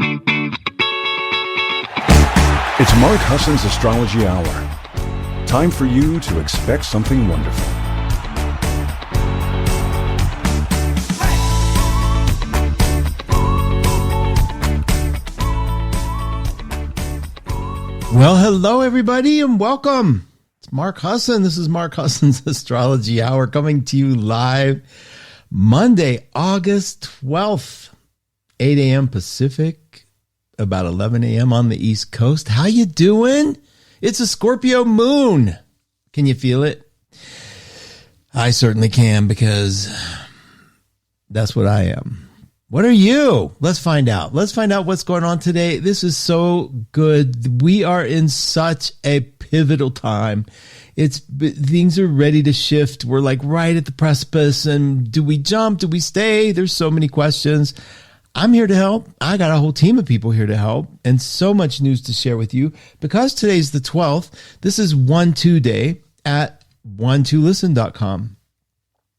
It's Mark Husson's Astrology Hour. Time for you to expect something wonderful. Well, hello, everybody, and welcome. It's Mark Husson. This is Mark Husson's Astrology Hour coming to you live Monday, August 12th, 8 a.m. Pacific, about 11 a.m. on the East Coast. How you doing? It's a Scorpio moon. Can you feel it? I certainly can, because that's what I am. What are you? Let's find out. Let's find out what's going on today. This is so good. We are in such a pivotal time. Things are ready to shift. We're like right at the precipice. And do we jump? Do we stay? There's so many questions. I'm here to help. I got a whole team of people here to help, and so much news to share with you. Because today's the 12th, this is 1-2 day at 12listen.com.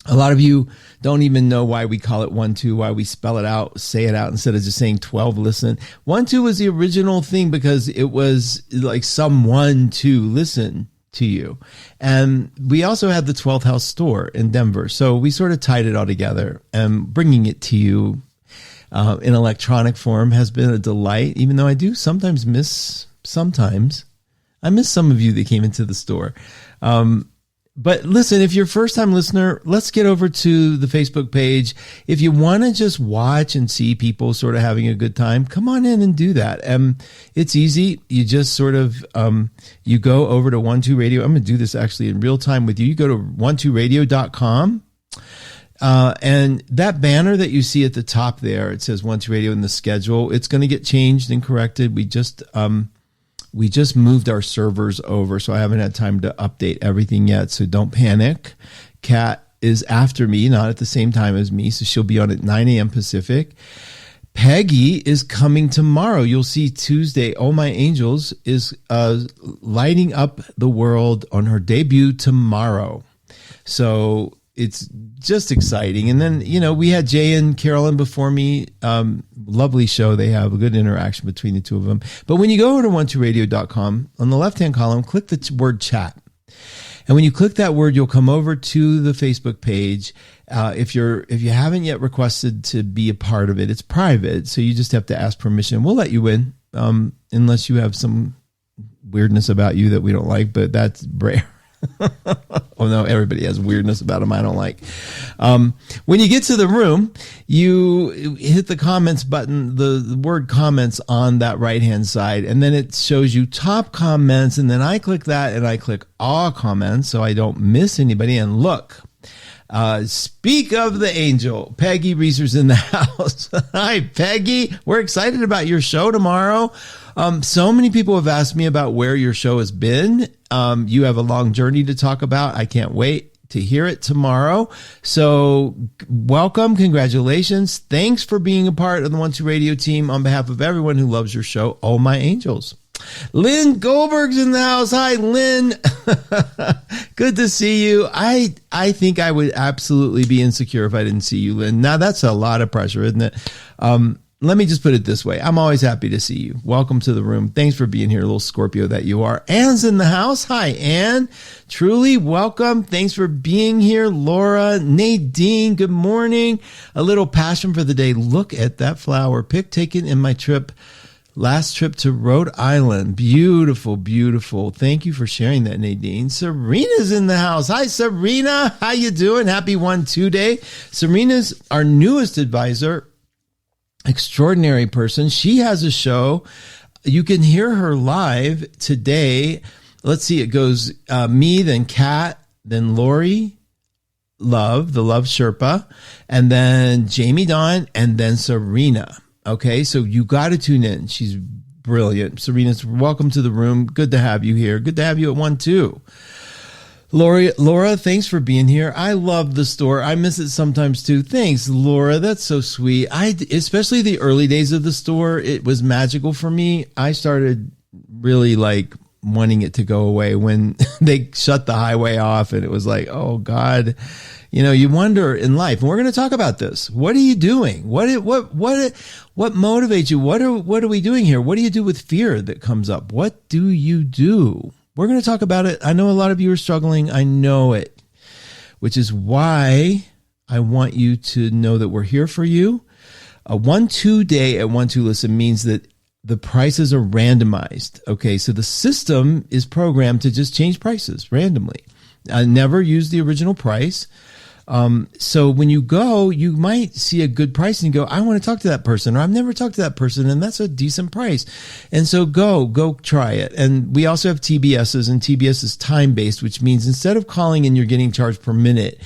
A lot of you don't even know why we call it 1-2, why we spell it out, say it out instead of just saying 12 listen. 1-2 was the original thing because it was like someone to listen to you. And we also had the 12th house store in Denver. So we sort of tied it all together, and bringing it to you in electronic form has been a delight, even though I do sometimes miss some of you that came into the store. But listen, if you're a first-time listener, let's get over to the Facebook page. If you want to just watch and see people sort of having a good time, come on in and do that. It's easy. You just sort of, you go over to 12 Radio. I'm going to do this actually in real time with you. You go to 12radio.com. And that banner that you see at the top there, it says 12 Radio in the schedule. It's going to get changed and corrected. We just moved our servers over, so I haven't had time to update everything yet. So don't panic. Katt is after me, not at the same time as me. So she'll be on at 9 a.m. Pacific. Peggy is coming tomorrow. You'll see Tuesday. Oh My Angels is lighting up the world on her debut tomorrow. So it's just exciting. And then, we had Jay and Carolyn before me. Lovely show. They have a good interaction between the two of them. But when you go over to 12radio.com, on the left-hand column, click the word chat. And when you click that word, you'll come over to the Facebook page. If you haven't yet requested to be a part of it, it's private. So you just have to ask permission. We'll let you in, unless you have some weirdness about you that we don't like, but that's rare. Oh no, everybody has weirdness about them I don't like. When you get to the room, you hit the comments button, the word comments on that right hand side, and then it shows you top comments, and then I click that and I click all comments so I don't miss anybody. And look, speak of the angel, Peggy Reeser's in the house. Hi Peggy, we're excited about your show tomorrow. So many people have asked me about where your show has been. You have a long journey to talk about. I can't wait to hear it tomorrow. So welcome. Congratulations. Thanks for being a part of the 12 Radio team on behalf of everyone who loves your show. Oh My Angels. Lynn Goldberg's in the house. Hi, Lynn. Good to see you. I think I would absolutely be insecure if I didn't see you, Lynn. Now, that's a lot of pressure, isn't it? Let me just put it this way. I'm always happy to see you. Welcome to the room. Thanks for being here, little Scorpio that you are. Anne's in the house. Hi, Anne. Truly welcome. Thanks for being here. Laura, Nadine, good morning. A little passion for the day. Look at that flower pic taken in my last trip to Rhode Island. Beautiful, beautiful. Thank you for sharing that, Nadine. Serena's in the house. Hi, Serena. How you doing? Happy 1-2 day. Serena's our newest advisor. Extraordinary person. She has a show. You can hear her live today. Let's see. It goes me, then Katt, then Lori Love, the Love Sherpa, and then Jamie Dawn, and then Serena. Okay, so you got to tune in. She's brilliant. Serena, welcome to the room. Good to have you here. Good to have you at 1-2. Laura, thanks for being here. I love the store. I miss it sometimes too. Thanks, Laura. That's so sweet. Especially the early days of the store, it was magical for me. I started really wanting it to go away when they shut the highway off, and it was like, oh God, you wonder in life. And we're going to talk about this. What are you doing? What motivates you? What are we doing here? What do you do with fear that comes up? What do you do? We're going to talk about it. I know a lot of you are struggling. I know it, which is why I want you to know that we're here for you. A 1-2 day at 1-2 Listen means that the prices are randomized. Okay, so the system is programmed to just change prices randomly. I never use the original price. So when you go, you might see a good price and you go, I want to talk to that person, or I've never talked to that person, and that's a decent price. And so go try it. And we also have TBSs, and TBS is time-based, which means instead of calling and you're getting charged per minute,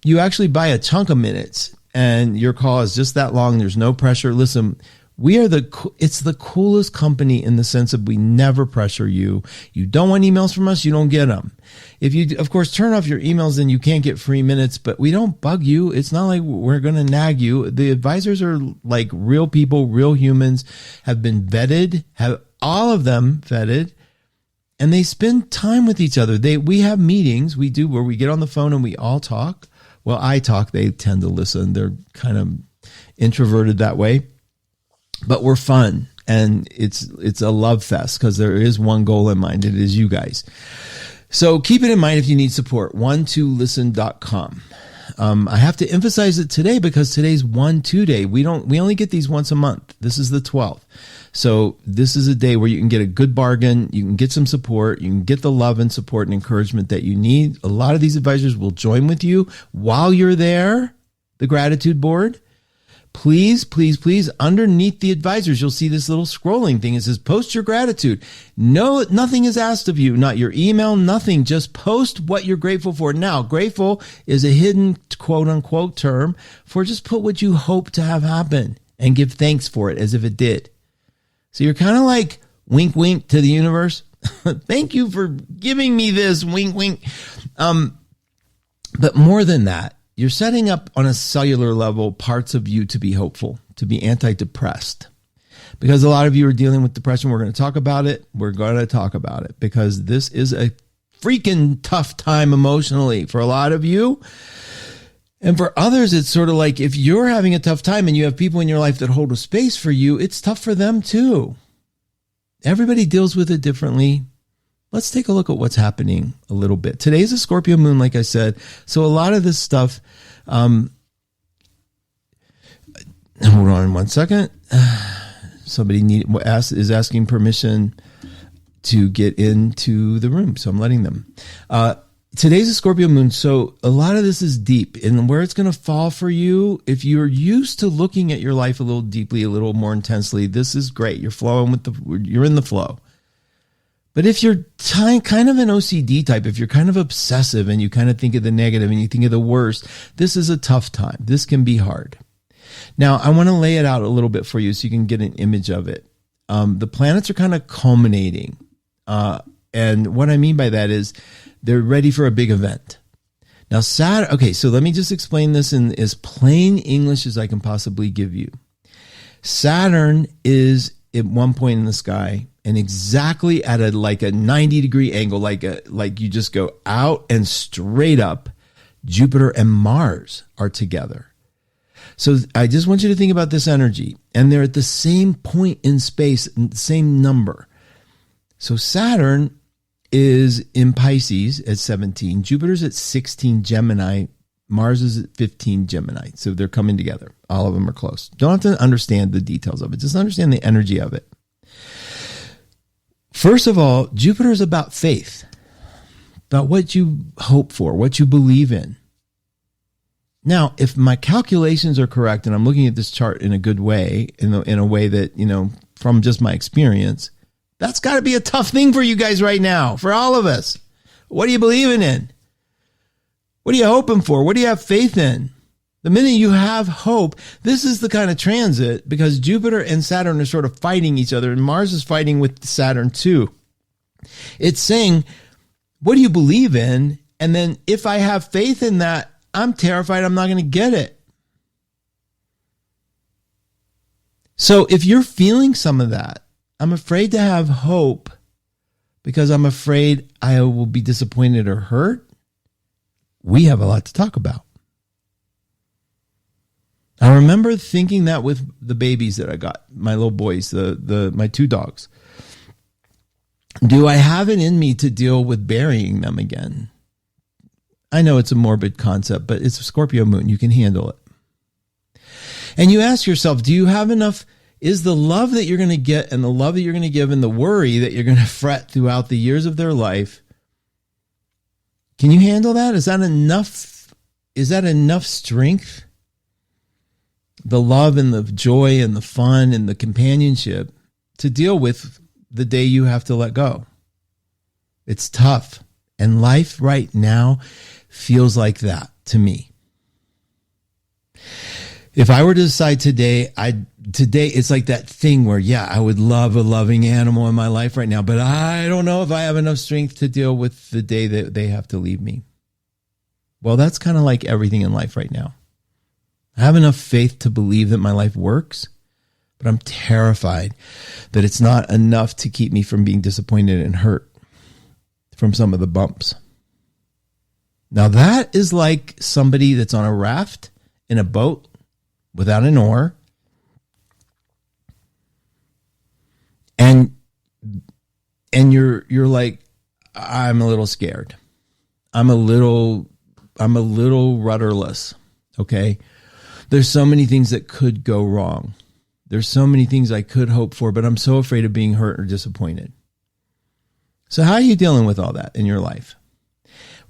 you actually buy a chunk of minutes and your call is just that long. There's no pressure. Listen, it's the coolest company in the sense of we never pressure you. You don't want emails from us, you don't get them. If you, of course, turn off your emails, then you can't get free minutes, but we don't bug you. It's not like we're going to nag you. The advisors are like real people, real humans, have been vetted, have all of them vetted, and they spend time with each other. We have meetings, we do, where we get on the phone and we all talk. Well, I talk, they tend to listen. They're kind of introverted that way. But we're fun, and it's a love fest because there is one goal in mind. It is you guys. So keep it in mind if you need support, 12listen.com. I have to emphasize it today because today's 1-2 day. We only get these once a month. This is the 12th. So this is a day where you can get a good bargain. You can get some support. You can get the love and support and encouragement that you need. A lot of these advisors will join with you while you're there, the gratitude board. Please, please, please, underneath the advisors, you'll see this little scrolling thing. It says, post your gratitude. No, nothing is asked of you, not your email, nothing. Just post what you're grateful for. Now, grateful is a hidden quote unquote term for just put what you hope to have happen and give thanks for it as if it did. So you're kind of like wink, wink to the universe. Thank you for giving me this, wink, wink. But more than that, you're setting up on a cellular level parts of you to be hopeful, to be antidepressed. Because a lot of you are dealing with depression. We're going to talk about it. We're going to talk about it because this is a freaking tough time emotionally for a lot of you. And for others, it's sort of like if you're having a tough time and you have people in your life that hold a space for you, it's tough for them too. Everybody deals with it differently. Let's take a look at what's happening a little bit. Today's a Scorpio moon, like I said. So a lot of this stuff, hold on 1 second. Somebody is asking permission to get into the room. So I'm letting them. Today's a Scorpio moon. So a lot of this is deep, and where it's going to fall for you, if you're used to looking at your life a little deeply, a little more intensely, this is great. You're flowing you're in the flow. But if you're kind of an OCD type, if you're kind of obsessive and you kind of think of the negative and you think of the worst, this is a tough time. This can be hard. Now, I want to lay it out a little bit for you so you can get an image of it. The planets are kind of culminating. And what I mean by that is they're ready for a big event. Now, Saturn, okay, so let me just explain this in as plain English as I can possibly give you. Saturn is at one point in the sky and exactly at a 90-degree angle, like you just go out and straight up, Jupiter and Mars are together. So I just want you to think about this energy, and they're at the same point in space, same number. So Saturn is in Pisces at 17, Jupiter's at 16 Gemini, Mars is at 15 Gemini. So they're coming together. All of them are close. Don't have to understand the details of it. Just understand the energy of it. First of all, Jupiter is about faith, about what you hope for, what you believe in. Now, if my calculations are correct, and I'm looking at this chart in a good way, in a way that, from just my experience, that's got to be a tough thing for you guys right now, for all of us. What are you believing in? What are you hoping for? What do you have faith in? The minute you have hope, this is the kind of transit, because Jupiter and Saturn are sort of fighting each other, and Mars is fighting with Saturn too. It's saying, what do you believe in? And then if I have faith in that, I'm terrified I'm not going to get it. So if you're feeling some of that, I'm afraid to have hope because I'm afraid I will be disappointed or hurt, we have a lot to talk about. I remember thinking that with the babies that I got, my little boys, my 2 dogs. Do I have it in me to deal with burying them again? I know it's a morbid concept, but it's a Scorpio moon. You can handle it. And you ask yourself, do you have enough? Is the love that you're going to get and the love that you're going to give and the worry that you're going to fret throughout the years of their life, can you handle that? Is that enough? Is that enough strength? The love and the joy and the fun and the companionship to deal with the day you have to let go. It's tough. And life right now feels like that to me. If I were to decide today, it's like that thing where, yeah, I would love a loving animal in my life right now, but I don't know if I have enough strength to deal with the day that they have to leave me. Well, that's kind of like everything in life right now. I have enough faith to believe that my life works, but I'm terrified that it's not enough to keep me from being disappointed and hurt from some of the bumps. Now that is like somebody that's on a raft in a boat without an oar, and you're like, I'm a little scared. I'm a little rudderless. Okay. There's so many things that could go wrong. There's so many things I could hope for, but I'm so afraid of being hurt or disappointed. So how are you dealing with all that in your life?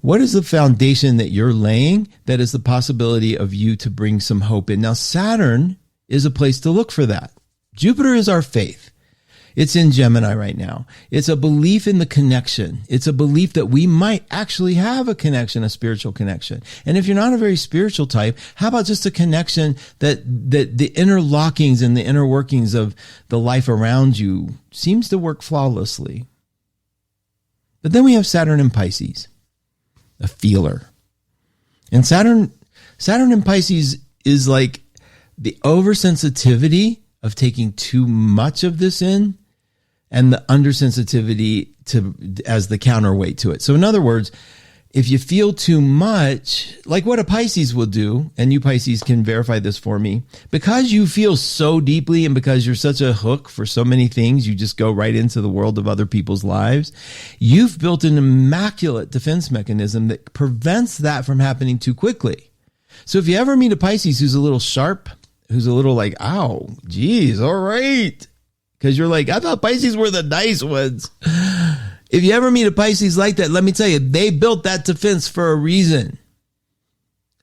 What is the foundation that you're laying that is the possibility of you to bring some hope in? Now, Saturn is a place to look for that. Jupiter is our faith. It's in Gemini right now. It's a belief in the connection. It's a belief that we might actually have a connection, a spiritual connection. And if you're not a very spiritual type, how about just a connection that the inner lockings and the inner workings of the life around you seems to work flawlessly? But then we have Saturn in Pisces, a feeler. And Saturn in Pisces is like the oversensitivity of taking too much of this in, and the undersensitivity as the counterweight to it. So in other words, if you feel too much, like what a Pisces will do, and you Pisces can verify this for me, because you feel so deeply and because you're such a hook for so many things, you just go right into the world of other people's lives. You've built an immaculate defense mechanism that prevents that from happening too quickly. So if you ever meet a Pisces who's a little sharp, who's a little like, ow, geez, all right. Because you're like, I thought Pisces were the nice ones. If you ever meet a Pisces like that, let me tell you, they built that defense for a reason.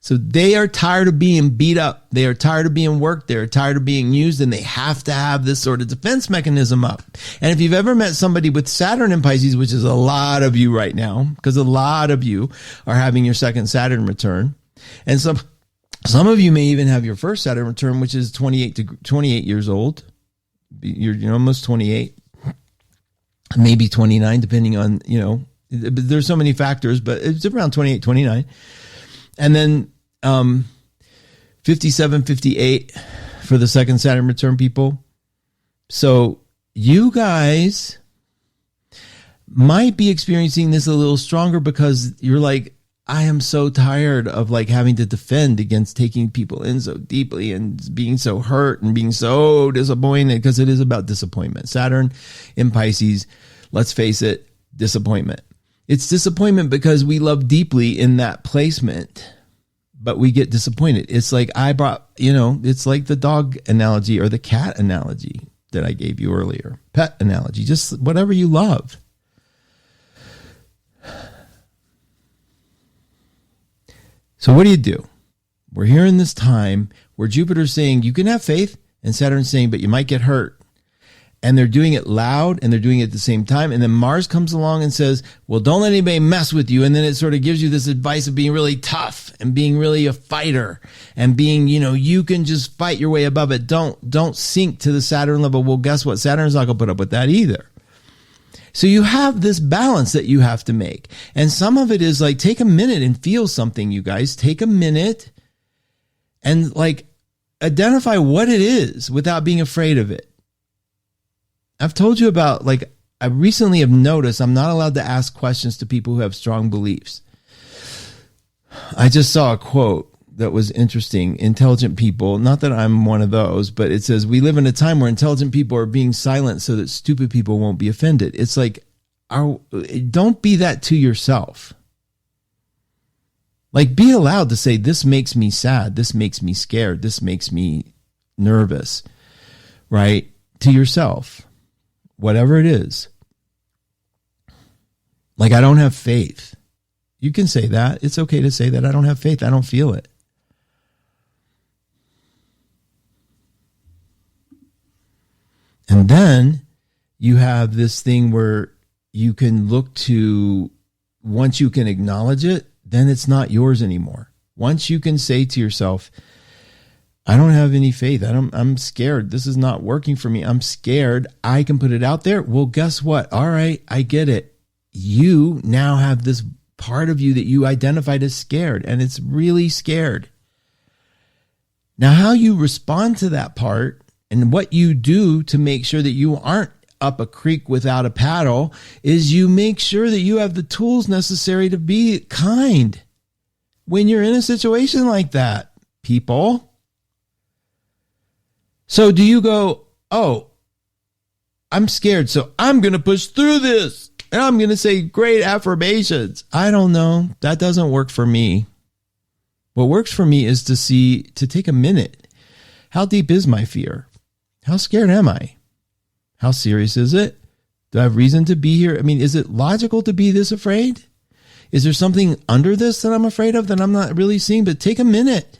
So they are tired of being beat up. They are tired of being worked. They are tired of being used, and they have to have this sort of defense mechanism up. And if you've ever met somebody with Saturn in Pisces, which is a lot of you right now, because a lot of you are having your second Saturn return, and some of you may even have your first Saturn return, which is 28 years old. You're almost 28, maybe 29, depending on, there's so many factors, but it's around 28, 29. And then 57, 58 for the second Saturn return people. So you guys might be experiencing this a little stronger because you're like, I am so tired of like having to defend against taking people in so deeply and being so hurt and being so disappointed, because it is about disappointment. Saturn in Pisces, let's face it, disappointment. It's disappointment because we love deeply in that placement, but we get disappointed. It's like it's like the dog analogy or the cat analogy that I gave you earlier. Pet analogy, just whatever you love. So what do? We're here in this time where Jupiter's saying you can have faith, and Saturn's saying, but you might get hurt. And they're doing it loud, and they're doing it at the same time. And then Mars comes along and says, well, don't let anybody mess with you. And then it sort of gives you this advice of being really tough and being really a fighter and being, you can just fight your way above it. Don't sink to the Saturn level. Well, guess what? Saturn's not going to put up with that either. So you have this balance that you have to make. And some of it is like, take a minute and feel something, you guys. Take a minute and like identify what it is without being afraid of it. I've told you about like I recently have noticed I'm not allowed to ask questions to people who have strong beliefs. I just saw a quote that was interesting. Intelligent people, not that I'm one of those, but it says, we live in a time where intelligent people are being silent so that stupid people won't be offended. It's like, don't be that to yourself. Like, be allowed to say, this makes me sad, this makes me scared, this makes me nervous, right? To yourself, whatever it is. Like, I don't have faith. You can say that. It's okay to say that. I don't have faith. I don't feel it. And then you have this thing where you can look to, once you can acknowledge it, then it's not yours anymore. Once you can say to yourself, I don't have any faith. I'm scared. This is not working for me. I'm scared. I can put it out there. Well, guess what? All right, I get it. You now have this part of you that you identified as scared, and it's really scared. Now, how you respond to that part and what you do to make sure that you aren't up a creek without a paddle is you make sure that you have the tools necessary to be kind when you're in a situation like that, people. So do you go, oh, I'm scared, so I'm going to push through this and I'm going to say great affirmations? I don't know. That doesn't work for me. What works for me is to take a minute. How deep is my fear? How scared am I? How serious is it? Do I have reason to be here? I mean, is it logical to be this afraid? Is there something under this that I'm afraid of that I'm not really seeing? But take a minute.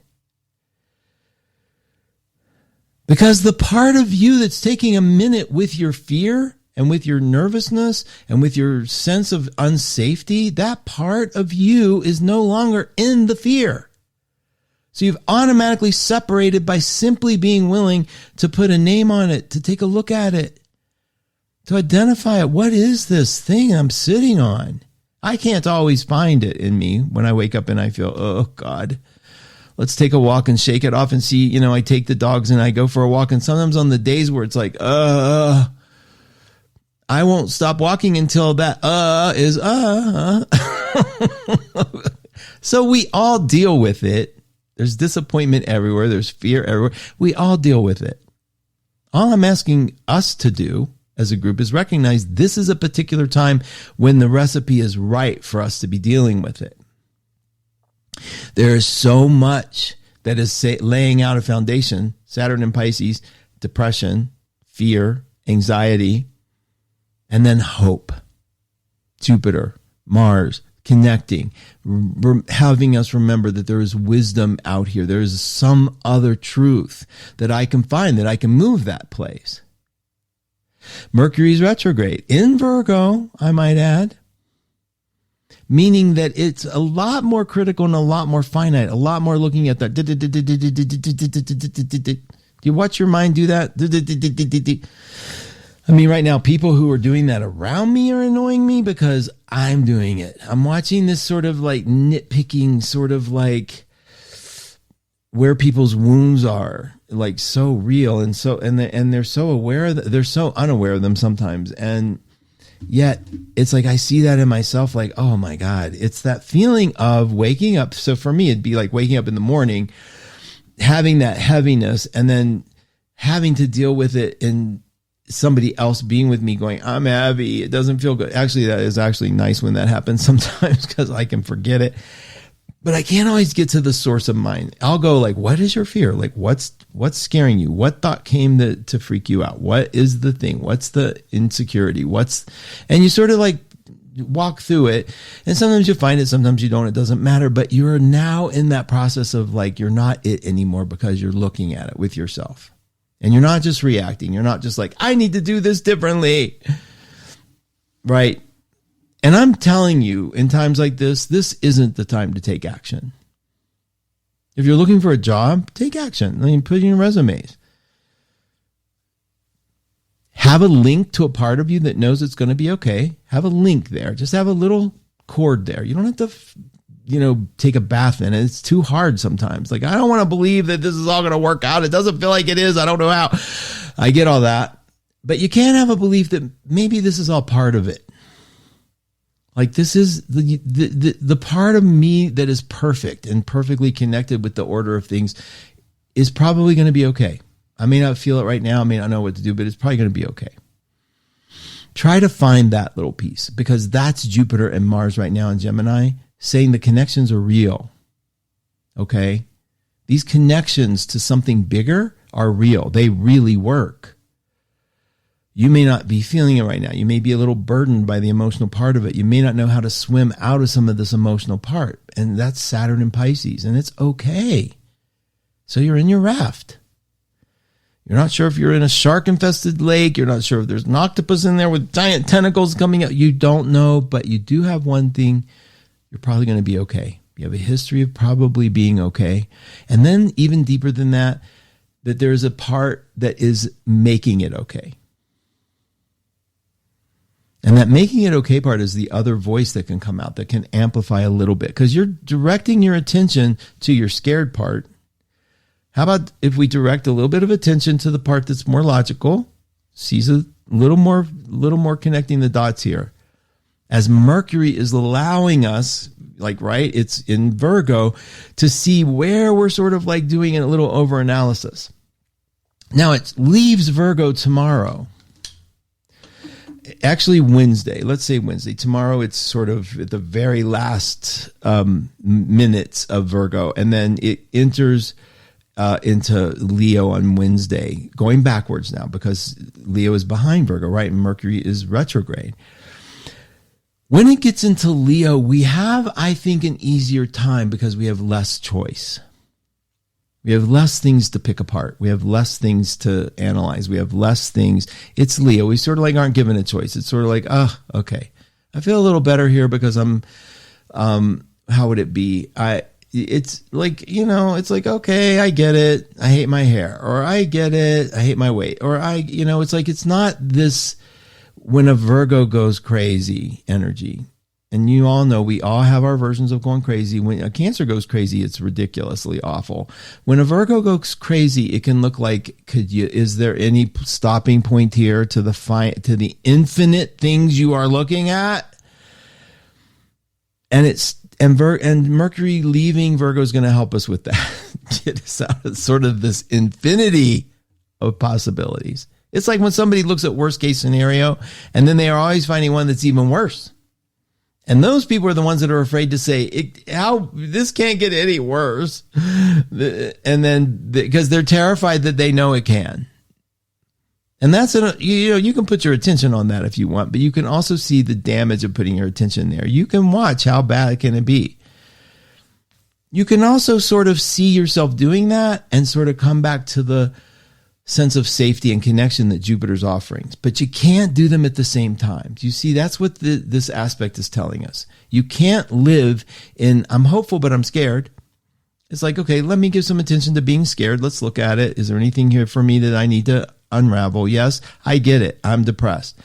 Because the part of you that's taking a minute with your fear and with your nervousness and with your sense of unsafety, that part of you is no longer in the fear. So you've automatically separated by simply being willing to put a name on it, to take a look at it, to identify it. What is this thing I'm sitting on? I can't always find it in me when I wake up and I feel, oh God, let's take a walk and shake it off and see, I take the dogs and I go for a walk. And sometimes on the days where it's like, I won't stop walking until that, is, So we all deal with it. There's disappointment everywhere. There's fear everywhere. We all deal with it. All I'm asking us to do as a group is recognize this is a particular time when the recipe is right for us to be dealing with it. There is so much that is laying out a foundation. Saturn and Pisces, depression, fear, anxiety, and then hope. Jupiter, Mars, connecting, having us remember that there is wisdom out here. There is some other truth that I can find, that I can move that place. Mercury's retrograde in Virgo, I might add, meaning that it's a lot more critical and a lot more finite, a lot more looking at that. Do you watch your mind do that? I mean, right now, people who are doing that around me are annoying me because I'm doing it. I'm watching this sort of like nitpicking, sort of like where people's wounds are, like so real and they're so aware that they're so unaware of them sometimes. And yet it's like I see that in myself, like, oh my God, it's that feeling of waking up. So for me, it'd be like waking up in the morning, having that heaviness, and then having to deal with it in somebody else being with me going, I'm heavy. It doesn't feel good. Actually, that is actually nice when that happens sometimes because I can forget it. But I can't always get to the source of mine. I'll go like, what is your fear? Like, what's scaring you? What thought came to freak you out? What is the thing? What's the insecurity? And you sort of like walk through it. And sometimes you find it, sometimes you don't. It doesn't matter. But you're now in that process of like, you're not it anymore because you're looking at it with yourself. And you're not just reacting. You're not just like, I need to do this differently. Right? And I'm telling you, in times like this isn't the time to take action. If you're looking for a job, take action. I mean, put in your resumes. Have a link to a part of you that knows it's going to be okay. Have a link there. Just have a little cord there. You don't have to take a bath in it. It's too hard sometimes. Like, I don't want to believe that this is all going to work out. It doesn't feel like it is. I don't know how. I get all that. But you can't have a belief that maybe this is all part of it. Like this is the part of me that is perfect and perfectly connected with the order of things is probably going to be okay. I may not feel it right now. I may not know what to do, but it's probably going to be okay. Try to find that little piece, because that's Jupiter and Mars right now in Gemini saying the connections are real. Okay? These connections to something bigger are real. They really work. You may not be feeling it right now. You may be a little burdened by the emotional part of it. You may not know how to swim out of some of this emotional part. And that's Saturn and Pisces. And it's okay. So you're in your raft. You're not sure if you're in a shark-infested lake. You're not sure if there's an octopus in there with giant tentacles coming out. You don't know, but you do have one thing. You're probably going to be okay. You have a history of probably being okay. And then even deeper than that, that there's a part that is making it okay. And that making it okay part is the other voice that can come out, that can amplify a little bit, because you're directing your attention to your scared part. How about if we direct a little bit of attention to the part that's more logical, sees a little more connecting the dots here, as Mercury is allowing us, like, right, it's in Virgo, to see where we're sort of like doing a little over analysis. Now it leaves Virgo tomorrow. Actually, Wednesday. Let's say Wednesday. Tomorrow, it's sort of at the very last minutes of Virgo. And then it enters into Leo on Wednesday, going backwards now, because Leo is behind Virgo, right? And Mercury is retrograde. When it gets into Leo, we have, I think, an easier time because we have less choice. We have less things to pick apart. We have less things to analyze. We have less things. It's Leo. We sort of like aren't given a choice. It's sort of like, okay, I feel a little better here because I'm, how would it be? It's like, it's like, okay, I get it. I hate my hair, or I get it. I hate my weight, or it's like, it's not this when a Virgo goes crazy energy. And you all know we all have our versions of going crazy. When a Cancer goes crazy, it's ridiculously awful. When a Virgo goes crazy, it can look like, is there any stopping point here to the infinite things you are looking at? And Mercury leaving Virgo is going to help us with that. Get us out of sort of this infinity of possibilities. It's like when somebody looks at worst case scenario, and then they are always finding one that's even worse. And those people are the ones that are afraid to say, how this can't get any worse. And then because they're terrified that they know it can. And that's, you can put your attention on that if you want, but you can also see the damage of putting your attention there. You can watch how bad can it be. You can also sort of see yourself doing that and sort of come back to the sense of safety and connection that Jupiter's offering. But you can't do them at the same time. Do you see? That's what this aspect is telling us. You can't live in, I'm hopeful, but I'm scared. It's like, okay, let me give some attention to being scared. Let's look at it. Is there anything here for me that I need to unravel? Yes, I get it. I'm depressed.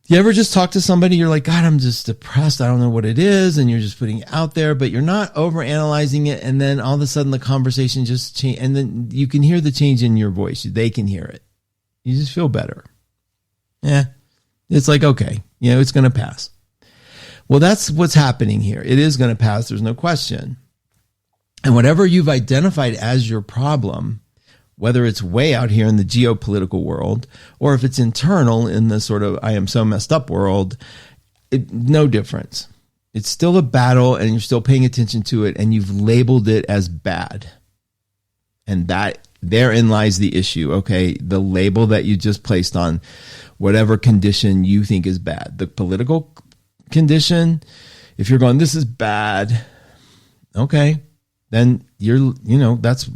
You ever just talk to somebody, you're like, God, I'm just depressed. I don't know what it is. And you're just putting it out there, but you're not overanalyzing it. And then all of a sudden the conversation just change. And then you can hear the change in your voice. They can hear it. You just feel better. Yeah. It's like, okay, it's going to pass. Well, that's what's happening here. It is going to pass. There's no question. And whatever you've identified as your problem, whether it's way out here in the geopolitical world, or if it's internal in the sort of I am so messed up world, no difference. It's still a battle, and you're still paying attention to it, and you've labeled it as bad. And that therein lies the issue, okay? The label that you just placed on whatever condition you think is bad. The political condition, if you're going, this is bad, okay, then that's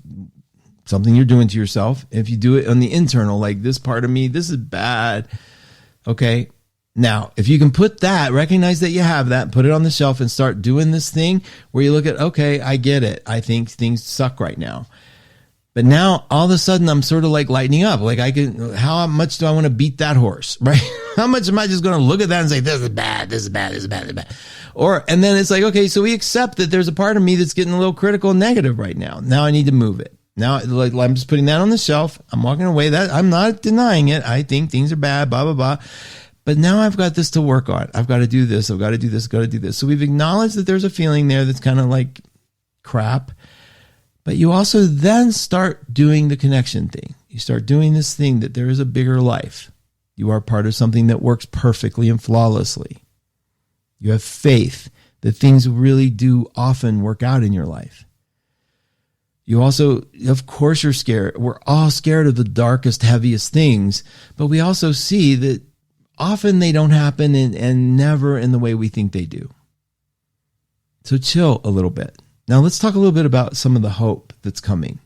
something you're doing to yourself. If you do it on the internal, like this part of me, this is bad. Okay. Now, if you can put that, recognize that you have that, put it on the shelf and start doing this thing where you look at, okay, I get it. I think things suck right now. But now all of a sudden I'm sort of like lightening up. Like how much do I want to beat that horse, right? How much am I just going to look at that and say, this is bad, this is bad, this is bad, this is bad. And then it's like, okay, so we accept that there's a part of me that's getting a little critical and negative right now. Now I need to move it. Now, like, I'm just putting that on the shelf. I'm walking away. That I'm not denying it. I think things are bad, blah, blah, blah. But now I've got this to work on. I've got to do this. I've got to do this. I've got to do this. So we've acknowledged that there's a feeling there that's kind of like crap. But you also then start doing the connection thing. You start doing this thing that there is a bigger life. You are part of something that works perfectly and flawlessly. You have faith that things really do often work out in your life. You also, of course, you're scared. We're all scared of the darkest, heaviest things, but we also see that often they don't happen and never in the way we think they do. So chill a little bit. Now let's talk a little bit about some of the hope that's coming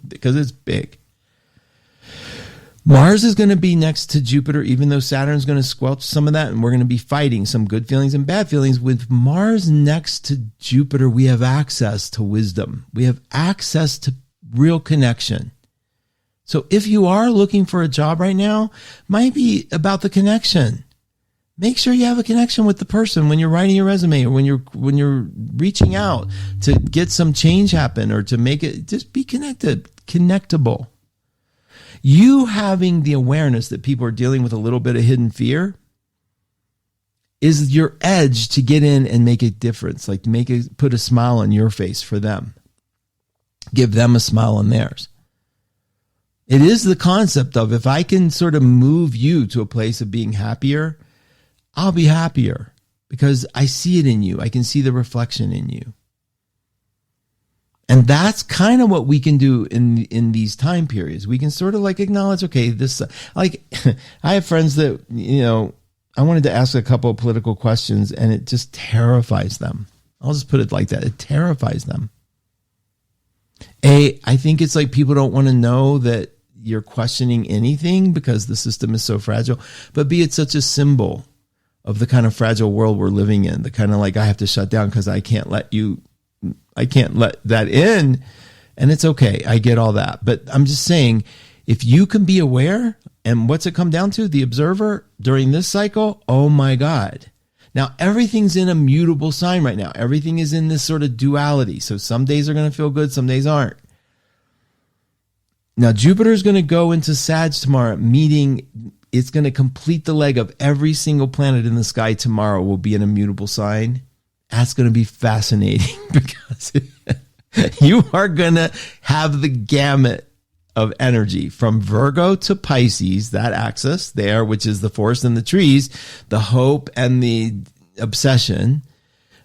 because it's big. Mars is going to be next to Jupiter, even though Saturn's going to squelch some of that, and we're going to be fighting some good feelings and bad feelings. With Mars next to Jupiter, we have access to wisdom. We have access to real connection. So if you are looking for a job right now, it might be about the connection. Make sure you have a connection with the person when you're writing your resume or when you're reaching out to get some change happen or to make it, just be connectable. You having the awareness that people are dealing with a little bit of hidden fear is your edge to get in and make a difference, like put a smile on your face for them. Give them a smile on theirs. It is the concept of if I can sort of move you to a place of being happier, I'll be happier because I see it in you. I can see the reflection in you. And that's kind of what we can do in these time periods. We can sort of like acknowledge, okay, this, like, I have friends that, I wanted to ask a couple of political questions and it just terrifies them. I'll just put it like that. It terrifies them. I think it's like people don't want to know that you're questioning anything because the system is so fragile. But B, it's such a symbol of the kind of fragile world we're living in. The kind of like, I have to shut down because I can't let that in. And it's okay. I get all that. But I'm just saying, if you can be aware, and what's it come down to? The observer during this cycle? Oh my God. Now, everything's in a mutable sign right now. Everything is in this sort of duality. So some days are going to feel good, some days aren't. Now, Jupiter is going to go into Sag tomorrow, meeting. It's going to complete the leg of every single planet in the sky tomorrow will be in a mutable sign. That's going to be fascinating because you are going to have the gamut of energy from Virgo to Pisces, that axis there, which is the forest and the trees, the hope and the obsession,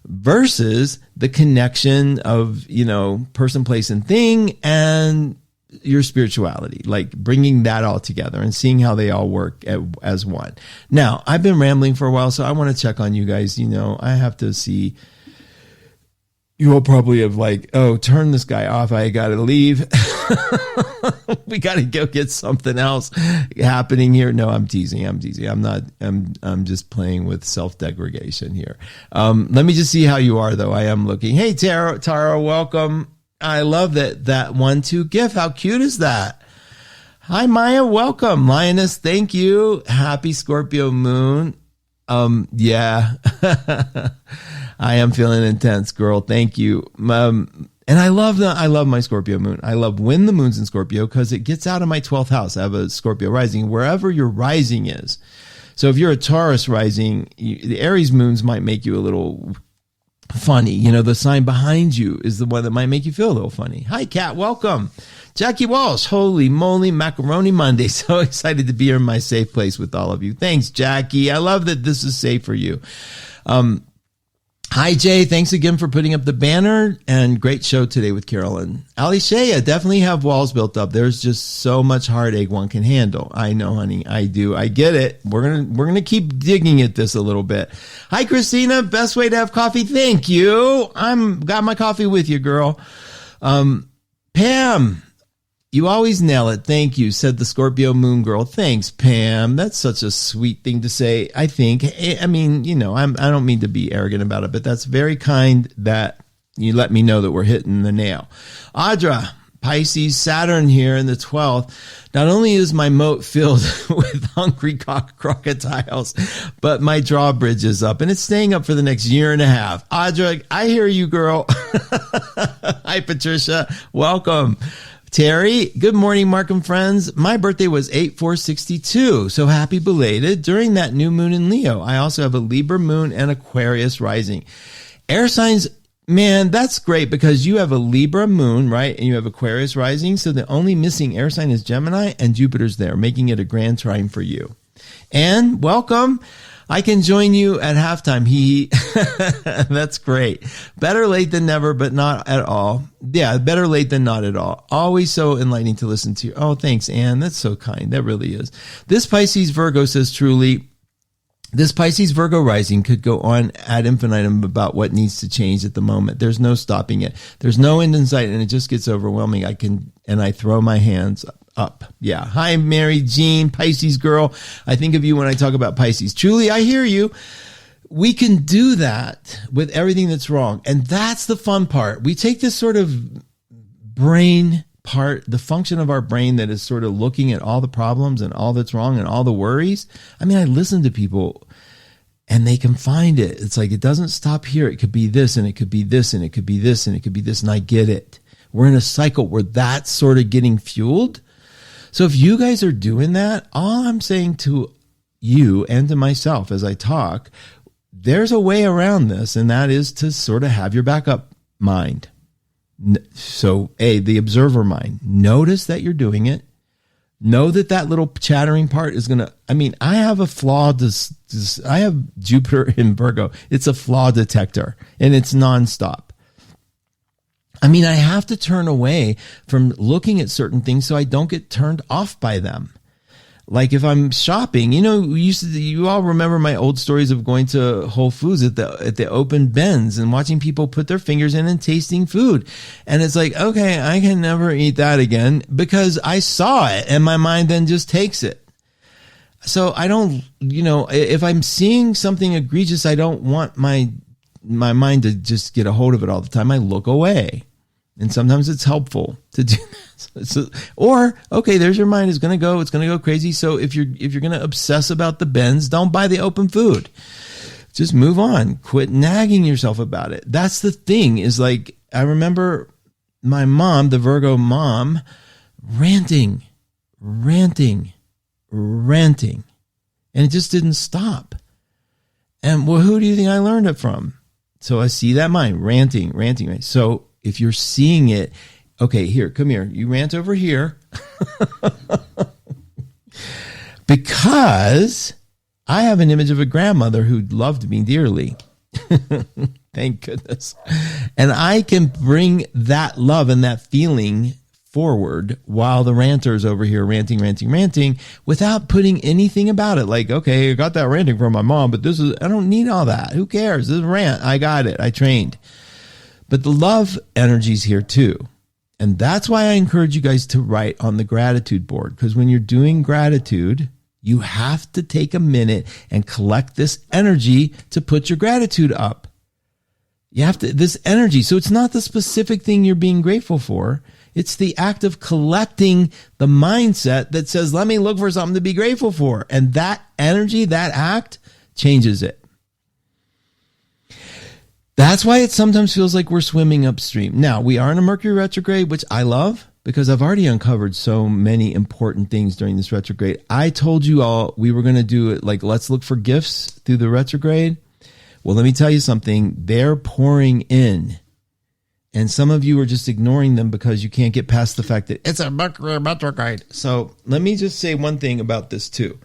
versus the connection of, person, place, and thing, and your spirituality, like bringing that all together and seeing how they all work as one. Now, I've been rambling for a while, so I want to check on you guys. I have to see. You will probably have like, oh, turn this guy off. I got to leave. We got to go get something else happening here. No, I'm teasing. I'm not, I'm just playing with self-degradation here. Let me just see how you are though. I am looking. Hey, Tara, welcome. I love that 1-2 gift. How cute is that? Hi, Maya. Welcome. Lioness. Thank you. Happy Scorpio moon. Yeah, I am feeling intense, girl. Thank you. And I love my Scorpio moon. I love when the moon's in Scorpio because it gets out of my 12th house. I have a Scorpio rising wherever your rising is. So if you're a Taurus rising, the Aries moons might make you a little funny. The sign behind you is the one that might make you feel a little funny. Hi, Katt. Welcome. Jackie Walsh. Holy moly, Macaroni Monday. So excited to be here in my safe place with all of you. Thanks, Jackie. I love that this is safe for you. Hi, Jay. Thanks again for putting up the banner and great show today with Carolyn. Ali Shea, definitely have walls built up. There's just so much heartache one can handle. I know, honey. I do. I get it. We're going to keep digging at this a little bit. Hi, Christina. Best way to have coffee. Thank you. Got my coffee with you, girl. Pam, you always nail it. Thank you, said the Scorpio moon girl. Thanks, Pam. That's such a sweet thing to say, I think. I mean, I don't mean to be arrogant about it, but that's very kind that you let me know that we're hitting the nail. Audra, Pisces Saturn here in the 12th, not only is my moat filled with hungry crocodiles, but my drawbridge is up, and it's staying up for the next year and a half. Audra, I hear you, girl. Hi, Patricia. Welcome. Terry, good morning, Mark and friends. My birthday was 8/4/62, so happy belated. During that new moon in Leo, I also have a Libra moon and Aquarius rising. Air signs, man, that's great because you have a Libra moon, right? And you have Aquarius rising. So the only missing air sign is Gemini, and Jupiter's there, making it a grand trine for you. And welcome. I can join you at halftime. That's great. Better late than never, but not at all. Yeah, better late than not at all. Always so enlightening to listen to you. Oh, thanks, Anne. That's so kind. That really is. This Pisces Virgo says truly, this Pisces Virgo rising could go on ad infinitum about what needs to change at the moment. There's no stopping it. There's no end in sight, and it just gets overwhelming. I throw my hands up. Yeah. Hi, Mary Jean, Pisces girl. I think of you when I talk about Pisces. Truly, I hear you. We can do that with everything that's wrong. And that's the fun part. We take this sort of brain part, the function of our brain that is sort of looking at all the problems and all that's wrong and all the worries. I mean, I listen to people and they can find it. It's like, it doesn't stop here. It could be this, and it could be this, and it could be this, and it could be this. And I get it. We're in a cycle where that's sort of getting fueled. So if you guys are doing that, all I'm saying to you and to myself as I talk, there's a way around this, and that is to sort of have your backup mind. So, the observer mind. Notice that you're doing it. Know that little chattering part is going to, I have a flaw. I have Jupiter in Virgo. It's a flaw detector, and it's nonstop. I have to turn away from looking at certain things so I don't get turned off by them. Like if I'm shopping, you all remember my old stories of going to Whole Foods at the open bins and watching people put their fingers in and tasting food. And it's like, okay, I can never eat that again because I saw it and my mind then just takes it. So I don't, if I'm seeing something egregious, I don't want my mind to just get a hold of it all the time. I look away. And sometimes it's helpful to do that. There's your mind. It's going to go crazy. So if you're going to obsess about the bins, don't buy the open food. Just move on. Quit nagging yourself about it. That's the thing is like, I remember my mom, the Virgo mom, ranting. And it just didn't stop. And who do you think I learned it from? So I see that mind ranting. Right? So if you're seeing it, okay, here, come here. You rant over here. Because I have an image of a grandmother who loved me dearly. Thank goodness. And I can bring that love and that feeling forward while the ranter's over here ranting without putting anything about it. Like, okay, I got that ranting from my mom, but I don't need all that. Who cares? This is a rant. I got it. I trained. But the love energy's here too. And that's why I encourage you guys to write on the gratitude board. Because when you're doing gratitude, you have to take a minute and collect this energy to put your gratitude up. You have to, this energy. So it's not the specific thing you're being grateful for. It's the act of collecting the mindset that says, let me look for something to be grateful for. And that energy, that act changes it. That's why it sometimes feels like we're swimming upstream. Now, we are in a Mercury retrograde, which I love because I've already uncovered so many important things during this retrograde. I told you all we were going to do it like, let's look for gifts through the retrograde. Well, let me tell you something. They're pouring in. And some of you are just ignoring them because you can't get past the fact that it's a Mercury retrograde. So let me just say one thing about this too.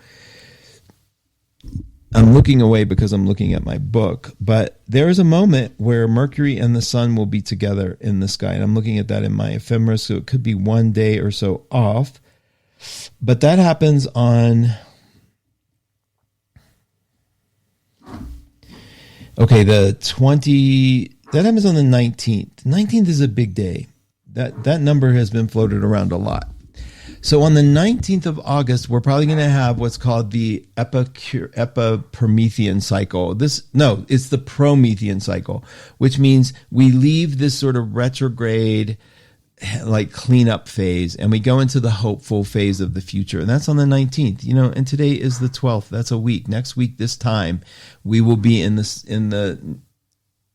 I'm looking away because I'm looking at my book, but there is a moment where Mercury and the sun will be together in the sky. And I'm looking at that in my ephemera, so it could be one day or so off. But that happens on... Okay, that happens on the 19th. 19th is a big day. That number has been floated around a lot. So on the 19th of August, we're probably going to have what's called the Epipromethean cycle. It's the Promethean cycle, which means we leave this sort of retrograde like cleanup phase, and we go into the hopeful phase of the future. And that's on the 19th, and today is the 12th. That's a week. Next week, this time, we will be in the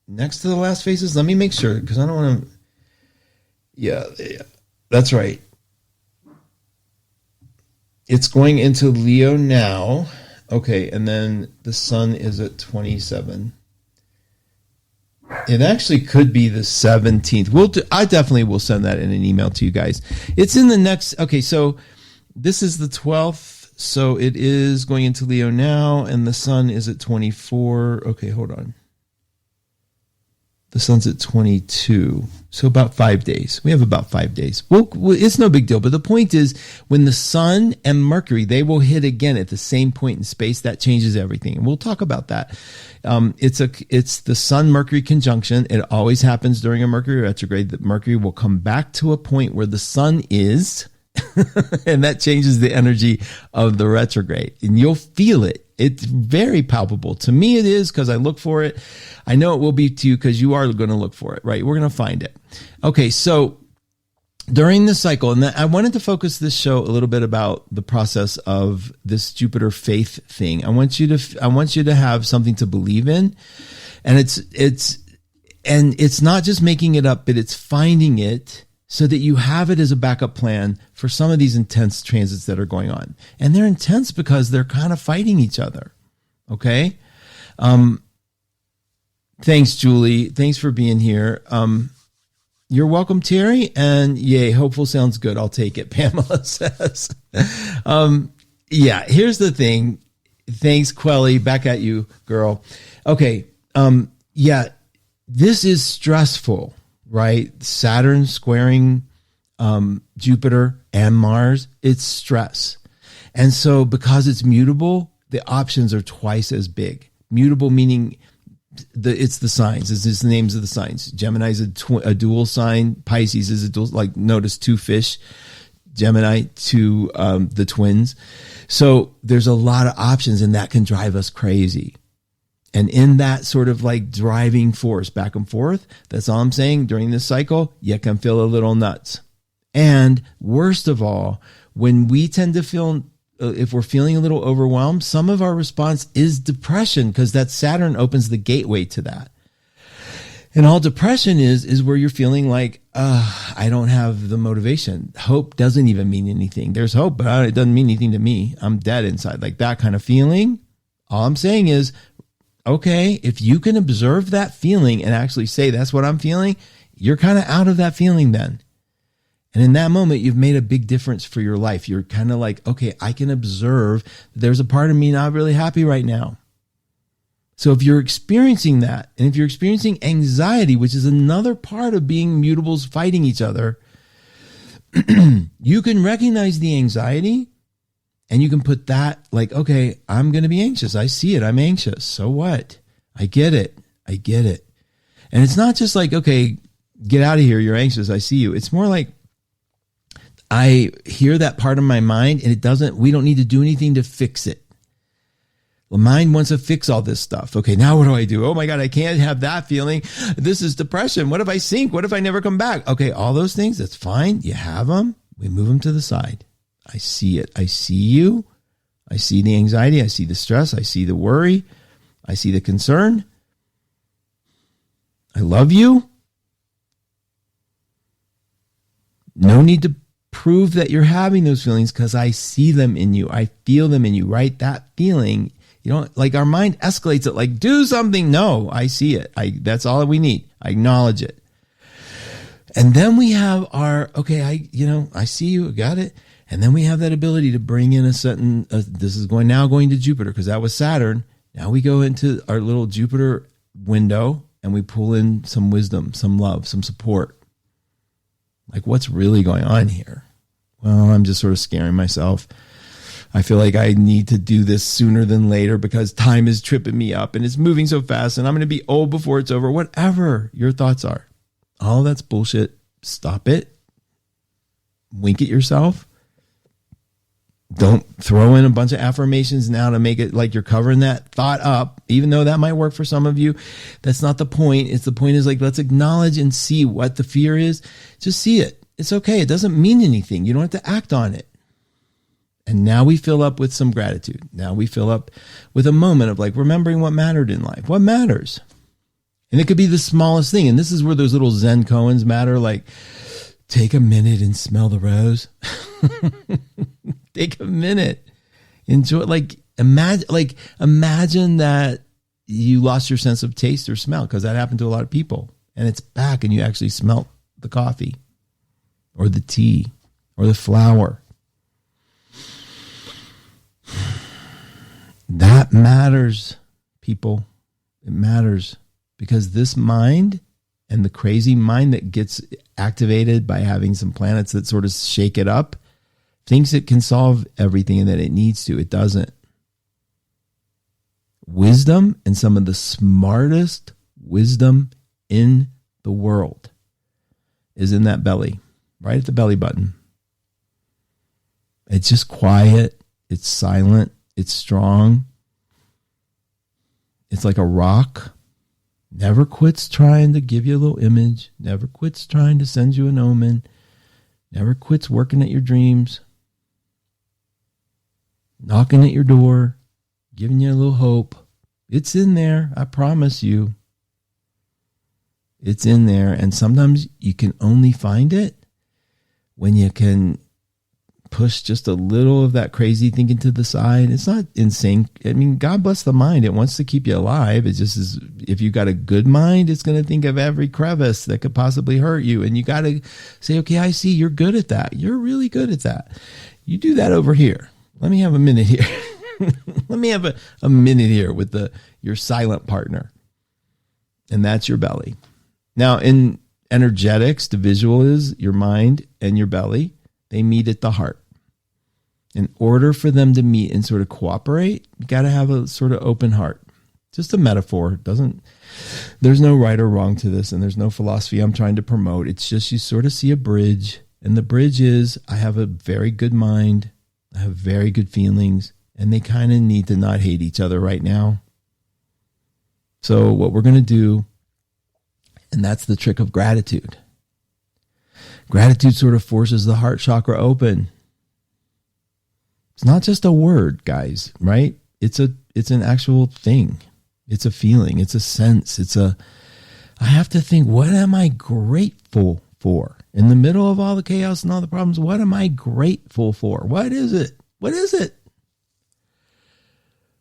next to the last phases. Let me make sure, because I don't want to. Yeah, that's right. It's going into Leo now. Okay, and then the sun is at 27. It actually could be the 17th. I definitely will send that in an email to you guys. It's in the next. Okay, so this is the 12th. So it is going into Leo now, and the sun is at 24. Okay, hold on. The sun's at 22. So about 5 days. We have about 5 days. Well, it's no big deal. But the point is, when the sun and Mercury, they will hit again at the same point in space. That changes everything. And we'll talk about that. It's the sun-Mercury conjunction. It always happens during a Mercury retrograde that Mercury will come back to a point where the sun is, and that changes the energy of the retrograde. And you'll feel it. It's very palpable. To me, it is, because I look for it. I know it will be to you because you are going to look for it, right? We're going to find it. Okay, so during the cycle, and I wanted to focus this show a little bit about the process of this Jupiter faith thing. I want you to have something to believe in, and it's not just making it up, but it's finding it so that you have it as a backup plan for some of these intense transits that are going on. And they're intense because they're kind of fighting each other. Okay? Thanks, Julie. Thanks for being here. You're welcome, Terry. And yay, hopeful sounds good. I'll take it, Pamela says. Yeah, here's the thing. Thanks, Quelly. Back at you, girl. Okay. Yeah, this is stressful. Right? Saturn squaring Jupiter and Mars, it's stress. And so because it's mutable, the options are twice as big. Mutable meaning it's the signs. It's just the names of the signs. Gemini is a dual sign. Pisces is a dual, like notice two fish. Gemini to the twins. So there's a lot of options, and that can drive us crazy. And in that sort of like driving force back and forth, that's all I'm saying, during this cycle, you can feel a little nuts. And worst of all, when we tend to feel, if we're feeling a little overwhelmed, some of our response is depression, because that Saturn opens the gateway to that. And all depression is where you're feeling like, I don't have the motivation. Hope doesn't even mean anything. There's hope, but it doesn't mean anything to me. I'm dead inside. Like that kind of feeling. All I'm saying is, okay, if you can observe that feeling and actually say, that's what I'm feeling, you're kind of out of that feeling then. And in that moment, you've made a big difference for your life. You're kind of like, okay, I can observe that there's a part of me not really happy right now. So if you're experiencing that, and if you're experiencing anxiety, which is another part of being mutables fighting each other, you can recognize the anxiety. And you can put that like, okay, I'm going to be anxious. I see it. I'm anxious. So what? I get it. I get it. And it's not just like, okay, get out of here. You're anxious. I see you. It's more like I hear that part of my mind, and we don't need to do anything to fix it. The mind wants to fix all this stuff. Okay, now what do I do? Oh my God, I can't have that feeling. This is depression. What if I sink? What if I never come back? Okay, all those things, that's fine. You have them. We move them to the side. I see it. I see you. I see the anxiety. I see the stress. I see the worry. I see the concern. I love you. No need to prove that you're having those feelings, because I see them in you. I feel them in you, right? That feeling, like our mind escalates it, like do something. No, I see it. That's all we need. I acknowledge it. And then we have our, okay, I see you. I got it. And then we have that ability to bring in this is going to Jupiter, because that was Saturn. Now we go into our little Jupiter window and we pull in some wisdom, some love, some support. Like, what's really going on here? Well, I'm just sort of scaring myself. I feel like I need to do this sooner than later because time is tripping me up and it's moving so fast and I'm going to be old before it's over. Whatever your thoughts are. All that's bullshit. Stop it. Wink at yourself. Don't throw in a bunch of affirmations now to make it like you're covering that thought up, even though that might work for some of you. That's not the point. The point is like, let's acknowledge and see what the fear is. Just see it. it's okay. It doesn't mean anything. You don't have to act on it. And now we fill up with some gratitude. Now we fill up with a moment of like remembering what mattered in life. What matters? And it could be the smallest thing. And this is where those little Zen koans matter. Like, take a minute and smell the rose. Take a minute. Enjoy. Imagine that you lost your sense of taste or smell, because that happened to a lot of people. And it's back and you actually smelt the coffee or the tea or the flower. That matters, people. It matters, because this mind and the crazy mind that gets activated by having some planets that sort of shake it up thinks it can solve everything and that it needs to. It doesn't. Wisdom, and some of the smartest wisdom in the world, is in that belly, right at the belly button. It's just quiet. It's silent. It's strong. It's like a rock. Never quits trying to give you a little image. Never quits trying to send you an omen. Never quits working at your dreams. Knocking at your door. Giving you a little hope. It's in there. I promise you. It's in there. And sometimes you can only find it when you can push just a little of that crazy thinking to the side. It's not insane. I mean, God bless the mind. It wants to keep you alive. It just is. If you got a good mind, it's going to think of every crevice that could possibly hurt you. And you got to say, okay, I see you're good at that. You're really good at that. You do that over here. Let me have a minute here. Let me have a minute here with your silent partner. And that's your belly. Now, in energetics, the visual is your mind and your belly. They meet at the heart. In order for them to meet and sort of cooperate, you got to have a sort of open heart. Just a metaphor. There's no right or wrong to this, and there's no philosophy I'm trying to promote. It's just you sort of see a bridge, and the bridge is, I have a very good mind, I have very good feelings, and they kind of need to not hate each other right now. So what we're going to do, and that's the trick of gratitude. Gratitude sort of forces the heart chakra open. It's not just a word, guys, right? It's an actual thing. It's a feeling. It's a sense. I have to think, what am I grateful for? In the middle of all the chaos and all the problems, what am I grateful for? What is it? What is it?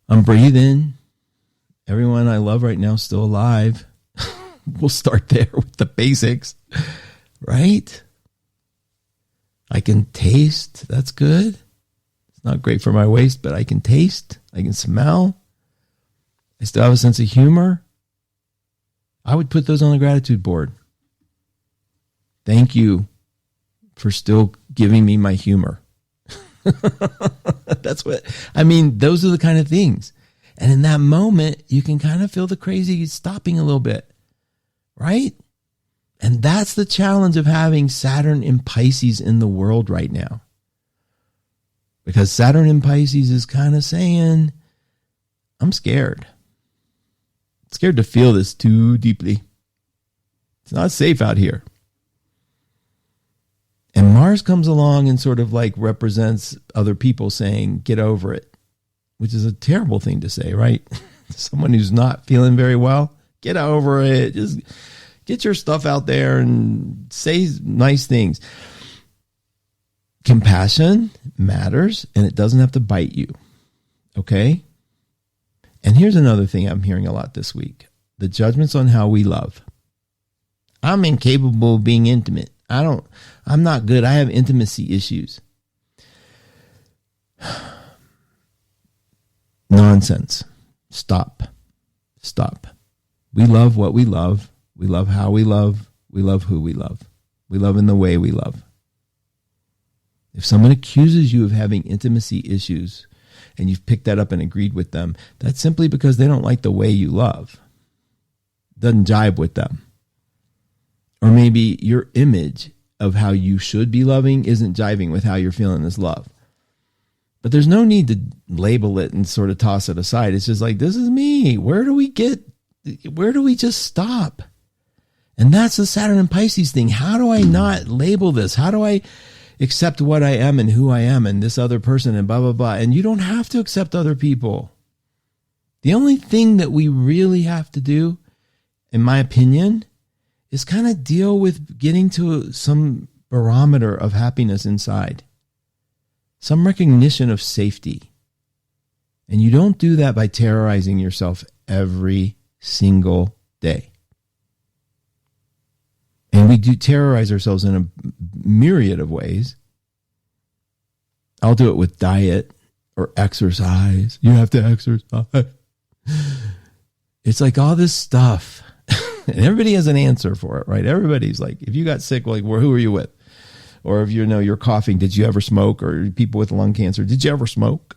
I'm breathing. Everyone I love right now is still alive. We'll start there with the basics, right? I can taste. That's good. It's not great for my waist, but I can taste. I can smell. I still have a sense of humor. I would put those on the gratitude board. Thank you for still giving me my humor. Those are the kind of things. And in that moment, you can kind of feel the crazy stopping a little bit, right? And that's the challenge of having Saturn in Pisces in the world right now. Because Saturn in Pisces is kind of saying, I'm scared. I'm scared to feel this too deeply. It's not safe out here. And Mars comes along and sort of like represents other people saying, get over it, which is a terrible thing to say, right? Someone who's not feeling very well, get over it. Just get your stuff out there and say nice things. Compassion matters, and it doesn't have to bite you. Okay? And here's another thing I'm hearing a lot this week. The judgments on how we love. I'm incapable of being intimate. I'm not good. I have intimacy issues. Nonsense. Stop. We love what we love. We love how we love. We love who we love. We love in the way we love. If someone accuses you of having intimacy issues and you've picked that up and agreed with them, that's simply because they don't like the way you love. It doesn't jibe with them. Or maybe your image of how you should be loving isn't jiving with how you're feeling this love. But there's no need to label it and sort of toss it aside. It's just like, this is me. Where do we just stop And that's the Saturn and Pisces thing. How do I not label this? How do I accept what I am and who I am and this other person and blah, blah, blah. And you don't have to accept other people. The only thing that we really have to do, in my opinion, is kind of deal with getting to some barometer of happiness inside, some recognition of safety. And you don't do that by terrorizing yourself every single day. And we do terrorize ourselves in a myriad of ways. I'll do it with diet or exercise. You have to exercise. It's like all this stuff. And everybody has an answer for it, right? Everybody's like, if you got sick, like, well, who are you with? Or if you're coughing, did you ever smoke? Or people with lung cancer, did you ever smoke?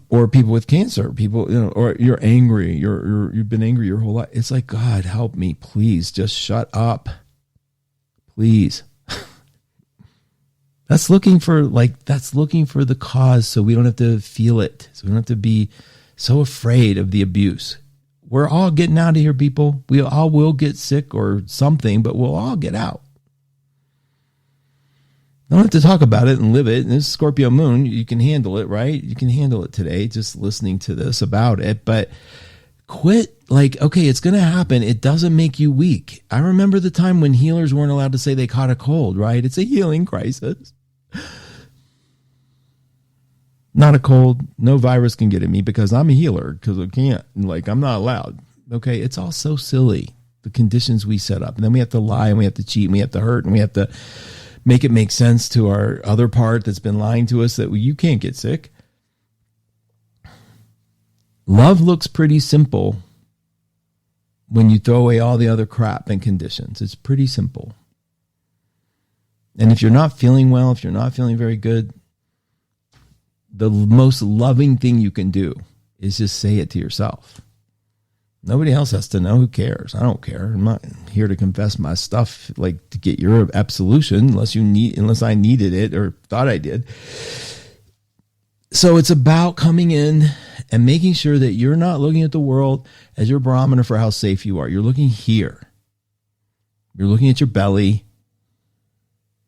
Or people with cancer, or you're angry, you've been angry your whole life. It's like, God, help me, please, just shut up, please. That's looking for the cause, so we don't have to feel it, so we don't have to be so afraid of the abuse. We're all getting out of here, people. We all will get sick or something, but we'll all get out. Don't have to talk about it and live it. And this Scorpio moon, you can handle it, right? You can handle it today, just listening to this about it. But quit, okay, it's going to happen. It doesn't make you weak. I remember the time when healers weren't allowed to say they caught a cold, right? It's a healing crisis. Not a cold. No virus can get at me because I'm a healer, because I can't. I'm not allowed. Okay, it's all so silly, the conditions we set up. And then we have to lie, and we have to cheat, and we have to hurt, and we have to make it make sense to our other part that's been lying to us that you can't get sick. Love looks pretty simple when you throw away all the other crap and conditions. It's pretty simple. And if you're not feeling well, if you're not feeling very good, the most loving thing you can do is just say it to yourself. Nobody else has to know. Who cares? I don't care. I'm not here to confess my stuff, to get your absolution, unless I needed it or thought I did. So it's about coming in and making sure that you're not looking at the world as your barometer for how safe you are. You're looking here. You're looking at your belly,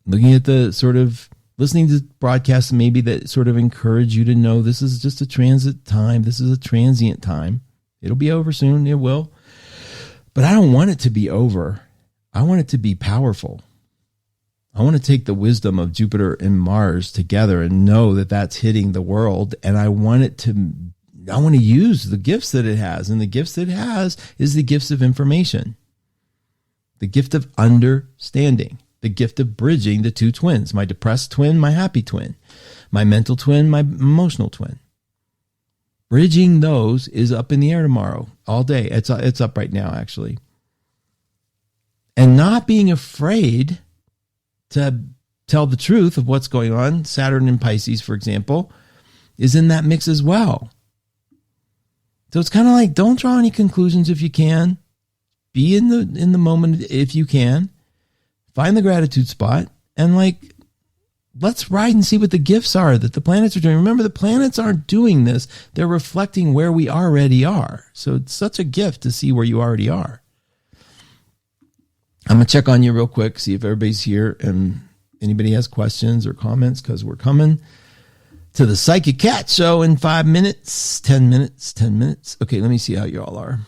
looking at the sort of listening to broadcasts maybe that sort of encourage you to know this is just a transit time. This is a transient time. It'll be over soon. It will. But I don't want it to be over. I want it to be powerful. I want to take the wisdom of Jupiter and Mars together and know that that's hitting the world. And I want to use the gifts that it has. And the gifts that it has is the gifts of information, the gift of understanding, the gift of bridging the two twins, my depressed twin, my happy twin, my mental twin, my emotional twin. Bridging those is up in the air tomorrow, all day. It's up right now, actually. And not being afraid to tell the truth of what's going on, Saturn in Pisces, for example, is in that mix as well. So it's kind of like, don't draw any conclusions if you can. Be in the moment if you can. Find the gratitude spot and let's ride and see what the gifts are that the planets are doing. Remember, the planets aren't doing this. They're reflecting where we already are. So it's such a gift to see where you already are. I'm going to check on you real quick, see if everybody's here and anybody has questions or comments, because we're coming to the Psychic Katt Show in 5 minutes, 10 minutes, 10 minutes. Okay, let me see how you all are.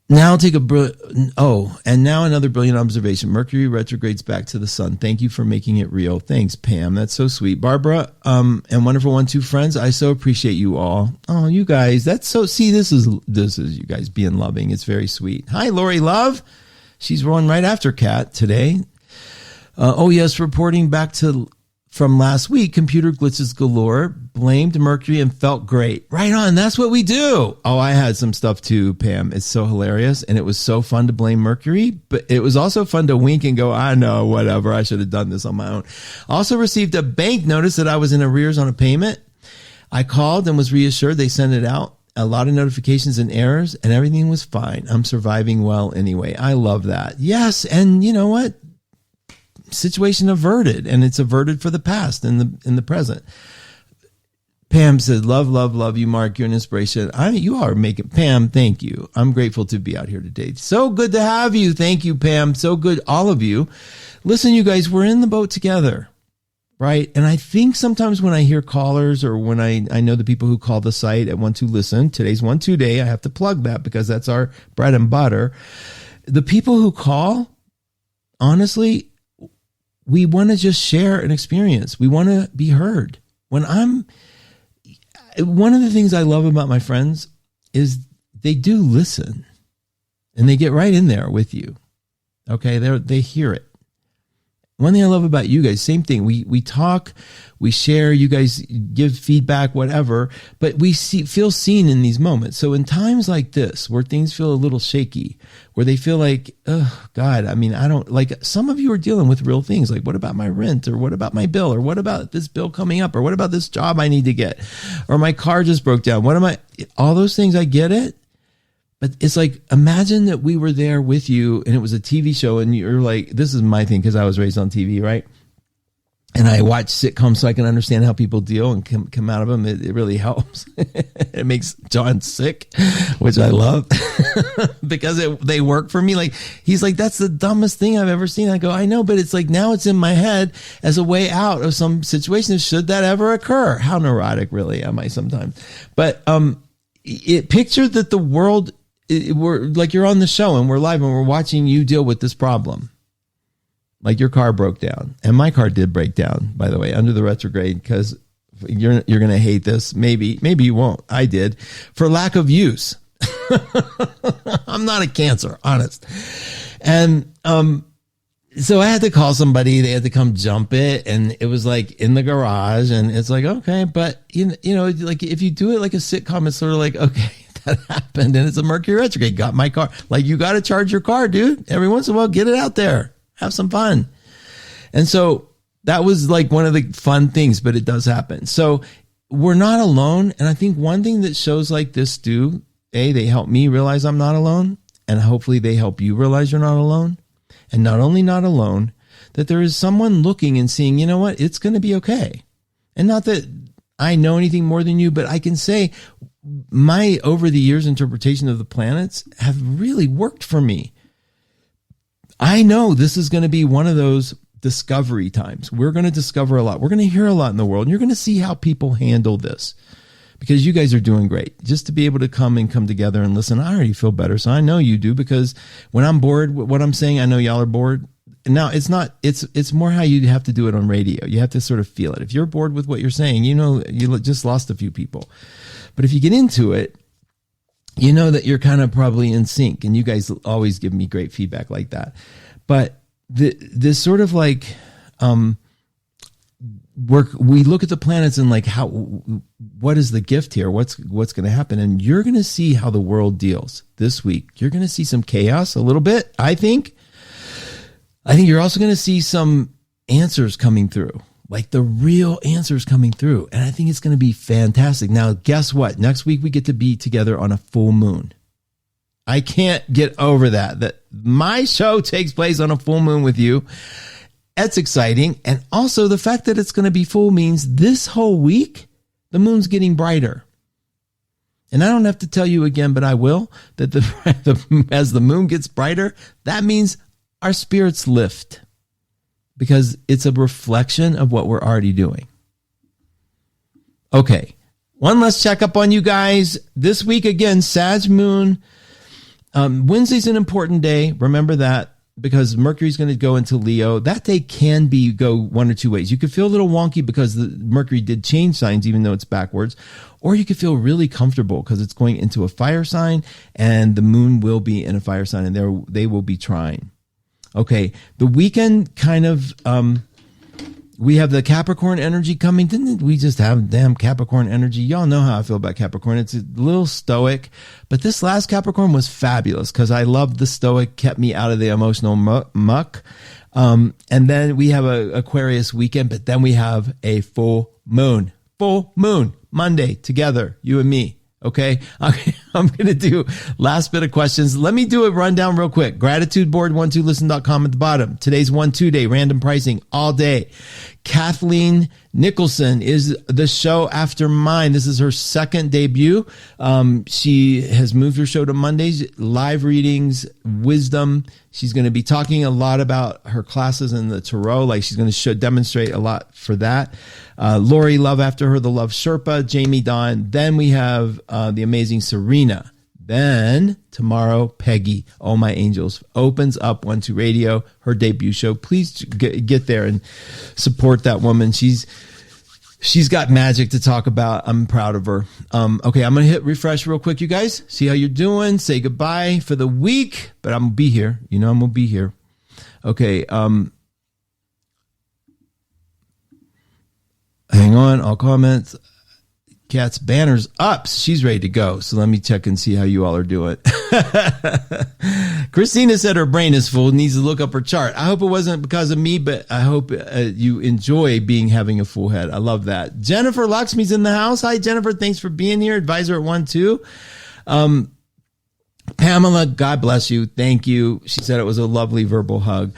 Now I'll take and now another brilliant observation. Mercury retrogrades back to the sun. Thank you for making it real. Thanks, Pam. That's so sweet. Barbara, and wonderful 1-2 friends. I so appreciate you all. Oh, you guys, that's so, see, this is you guys being loving. It's very sweet. Hi, Lori Love. She's rolling right after Katt today. Yes, reporting back from last week, computer glitches galore, blamed Mercury and felt great. Right on. That's what we do. Oh, I had some stuff too, Pam. It's so hilarious. And it was so fun to blame Mercury, but it was also fun to wink and go, I know, whatever. I should have done this on my own. Also received a bank notice that I was in arrears on a payment. I called and was reassured they sent it out. A lot of notifications and errors, and everything was fine. I'm surviving well anyway. I love that. Yes. And you know what? Situation averted, and it's averted for the past and the present. Pam said, love you, Mark. You're an inspiration. You are making, Pam, thank you. I'm grateful to be out here today. So good to have you. Thank you, Pam. So good, all of you. Listen, you guys, we're in the boat together, right? And I think sometimes when I hear callers or when I know the people who call the site at 1-2 Listen, today's 1-2 day, I have to plug that because that's our bread and butter. The people who call, honestly, we want to just share an experience. We want to be heard. One of the things I love about my friends is they do listen and they get right in there with you. Okay. They hear it. One thing I love about you guys, same thing. We talk, we share, you guys give feedback, whatever, but we feel seen in these moments. So in times like this, where things feel a little shaky, where they feel like, oh God, I mean, I don't like, some of you are dealing with real things. Like, what about my rent, or what about my bill, or what about this bill coming up, or what about this job I need to get, or my car just broke down. All those things, I get it. But it's like, imagine that we were there with you and it was a TV show and you're like, this is my thing because I was raised on TV, right? And I watch sitcoms so I can understand how people deal and come out of them. It really helps. It makes John sick, which I love because they work for me. Like, he's like, that's the dumbest thing I've ever seen. I go, I know, but it's like, now it's in my head as a way out of some situations. Should that ever occur? How neurotic really am I sometimes? But it pictured that the world, we're like, you're on the show and we're live and we're watching you deal with this problem. Like your car broke down, and my car did break down, by the way, under the retrograde, because you're going to hate this. Maybe you won't. I did, for lack of use. I'm not a Cancer, honest. And so I had to call somebody. They had to come jump it, and it was like in the garage, and it's like, okay, but you know, like if you do it like a sitcom, it's sort of like, okay, that happened, and it's a Mercury retrograde. Got my car. Like, you got to charge your car, dude. Every once in a while, get it out there. Have some fun. And so that was like one of the fun things, but it does happen. So we're not alone. And I think one thing that shows like this do, they help me realize I'm not alone. And hopefully they help you realize you're not alone. And not only not alone, that there is someone looking and seeing, you know what, it's going to be okay. And not that I know anything more than you, but I can say my over the years interpretation of the planets have really worked for me. I know this is going to be one of those discovery times. We're going to discover a lot. We're going to hear a lot in the world. And you're going to see how people handle this, because you guys are doing great. Just to be able to come together and listen, I already feel better. So I know you do, because when I'm bored with what I'm saying, I know y'all are bored. And now it's more how you have to do it on radio. You have to sort of feel it. If you're bored with what you're saying, you know, you just lost a few people. But if you get into it, you know that you're kind of probably in sync, and you guys always give me great feedback like that. But this sort of like, we look at the planets and like, what is the gift here? What's going to happen? And you're going to see how the world deals this week. You're going to see some chaos a little bit. I think you're also going to see some answers coming through. Like the real answers coming through. And I think it's going to be fantastic. Now, guess what? Next week we get to be together on a full moon. I can't get over that my show takes place on a full moon with you. That's exciting. And also the fact that it's going to be full means this whole week, the moon's getting brighter. And I don't have to tell you again, but I will, that as the moon gets brighter, that means our spirits lift. Because it's a reflection of what we're already doing. Okay, one last checkup on you guys. This week, again, Sag Moon. Wednesday's an important day. Remember that, because Mercury's going to go into Leo. That day can go one or two ways. You could feel a little wonky because the Mercury did change signs, even though it's backwards. Or you could feel really comfortable because it's going into a fire sign, and the moon will be in a fire sign, and they will be trine. Okay, the weekend kind of, we have the Capricorn energy coming. Didn't we just have damn Capricorn energy? Y'all know how I feel about Capricorn. It's a little stoic, but this last Capricorn was fabulous because I loved the stoic, kept me out of the emotional muck. And then we have a Aquarius weekend, but then we have a full moon, Monday together, you and me. Okay. I'm going to do last bit of questions. Let me do a rundown real quick. Gratitude board 12listen.com at the bottom. Today's 1-2 day, random pricing all day. Kathleen Nicholson is the show after mine. This is her second debut. She has moved her show to Mondays, live readings, wisdom. She's going to be talking a lot about her classes in the tarot. Like she's going to demonstrate a lot for that. Lori Love after her, the Love Sherpa, Jamie Dawn. Then we have the amazing Serena. Then tomorrow, Peggy, Oh My Angels, opens up 1-2 Radio, her debut show. Please get there and support that woman. She's got magic to talk about. I'm proud of her. Okay, I'm going to hit refresh real quick, you guys. See how you're doing. Say goodbye for the week, but I'm going to be here. You know I'm going to be here. Okay, hang on, all comments. Katt's banner's up. She's ready to go. So let me check and see how you all are doing. Christina said her brain is full, needs to look up her chart. I hope it wasn't because of me, but I hope you enjoy having a full head. I love that. Jennifer Luxme's in the house. Hi, Jennifer. Thanks for being here. Advisor at 1-2. Pamela, God bless you. Thank you. She said it was a lovely verbal hug.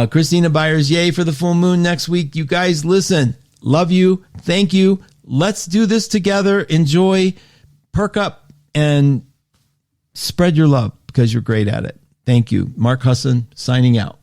Christina Byers, yay for the full moon next week. You guys, listen. Love you. Thank you. Let's do this together. Enjoy, perk up, and spread your love because you're great at it. Thank you. Mark Husson signing out.